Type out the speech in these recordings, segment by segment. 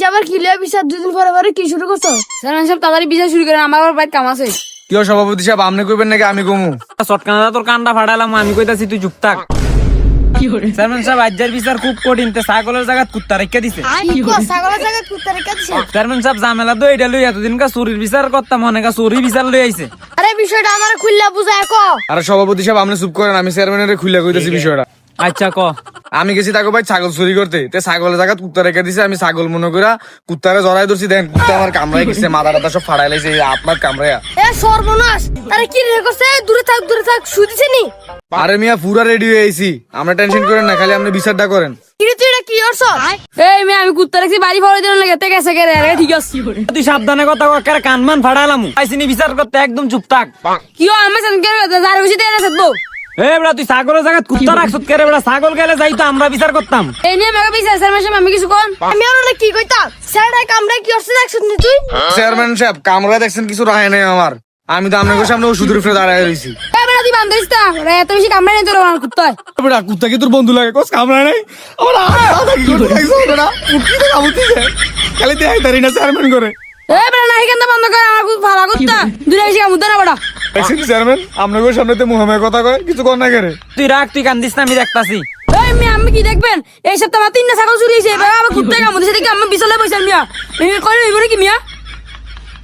যাবার কি লিয়া বিচার দুদিন পরে পরে কি শুরু করছো? চেয়ারম্যান সাহেব তাড়াতাড়ি বিচার শুরু করেন, আমার আবার বাইরে কাম আছে। কি সভাপতি সাহেব, আপনি কইবেন নাকি আমি কমু? চটকানা তোর কান্ডা ফাটালাম, আমি কইতাছি তুই চুপ থাক। চেয়ারম্যান সাহেব আজ্জার বিচার খুব কঠিন, ছাগলের জায়গা কুত্তা রেখে দিছে। ছাগলের জায়গায় কুত্তা রেখে দিছে? চেয়ারম্যান সাহেব ঝামেলা তো এটা লই, এতদিন কা চুরির বিচার করতাম, অনেক চুরি বিচার লই আইছে। আরে বিষয়টা আমার খুললা বুঝায় কো। আরে সভাপতি সাহেব আপনি চুপ করেন, আমি চেয়ারম্যানের খুলে কইতাছি বিষয়টা। আচ্ছা ক। আমি গেছি তাকে ভাই ছাগল চুরি করতে, তে ছাগলের জায়গা কুত্তা রেখে দিছে। আমি ছাগল মনে করা কুত্তারে জড়াই ধরছি, দেন কুত্তা আমার কামড়াই গেছে, মাথা টাথা সব ফাড়াই লাইছে আপনার কামড়াইয়া। এ সর্বনাশ! আরে কি রে করছে? দূরে থাক শুধিছে নি? আরে মিয়া পুরা রেডি হয়ে আইছি, আমরা টেনশন করেন না, খালি আপনি বিচারটা করেন। কি রে তুই এটা কি করছ? এই মেয়ে আমি কুত্তা রাখছি বাড়ি ফলে দিন লাগে তে গেছে কে রে? আরে ঠিক আছে তুই সাবধানে কথা কর, কার কানমান ফাটালাম আইছিনি বিচার করতে, একদম চুপ থাক। কি আমি সান কে যার বেশি দিয়ে থাকবো। এ বড়া তুই ছাগলের জায়গা কুত্তা রাখছত কে রে? বড়া ছাগল গেলে যাই তো আমরা বিচার করতাম। এই নিয়ে মেগা বিচার চেয়ারম্যান সাহেব আমি কিছু কোন? আমি আর কি কইতাম? স্যারটা কামড়ায় কি করছে দেখছিস নি তুই? চেয়ারম্যান সাহেব কামড়ায় দেখছেন, কিছু রাহে নাই আমার। আমি তো আপনাদের সামনে ওষুধের উপরে দাঁড়ায় রইছি। এই বেটা তুই বান্ধ দিস তা এত বেশি কামড়াই নাই তোর আমার কুত্তা। বেটা কুত্তা কি তোর বন্ধু লাগে? কোস কামড়ায় নাই আমার। কি করতেছ বেটা? উঠকি তো কামড়তিছে, খালি দেখাই তারি না চেয়ারম্যান করে। এই বেটা নাই কেন বন্ধ কর, আমার খুব ভালো কুত্তা দূরে বেশি কামুদ না বড়া। দেখছেন চেয়ারম্যান আপনাদের সামনে তো মুহাম্মদ কথা কয়, কিছু কর না করে। তুই রাখ, তুই কান্দিস না, আমি দেখতাছি। এই মেয়ে আমি কি দেখবেন? এই সপ্তাহ আমার 3টা ছাগল চুরি হয়েছে, এবার আমার কুত্তা কামুদ দিছে দেখি আমি বিছলে বসে মিয়া। এই কই এবারে কি মিয়া?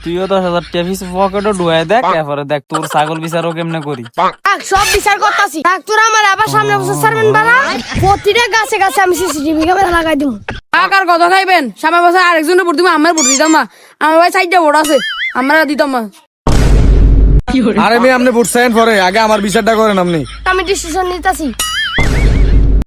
তুইও 10,000 টাকা পিস পকেটে ঢুয়াই দেখ, এরপরে দেখ তোর ছাগল বিচারও কেমনে করি। সব বিচার করতাছি। ডাক্তার আমার আবার সামনে বসে চেয়ারম্যান বাড়া। প্রতিটা গাছে গাছে আমি সিসিটিভি ক্যামেরা লাগাই দিমু। কার কথা খাইবেন? সামনে বছর আরেকজনের ভোট দিব, আমার ভোট দিতাম না। আমার ভাই 4টা ভোট আছে, আমরা দিতাম না। আরে মেয়ে আপনি ভোট চাইেন পরে, আগে আমার বিচারটা করেন আপনি। আমি ডিসিশন নিতেছি।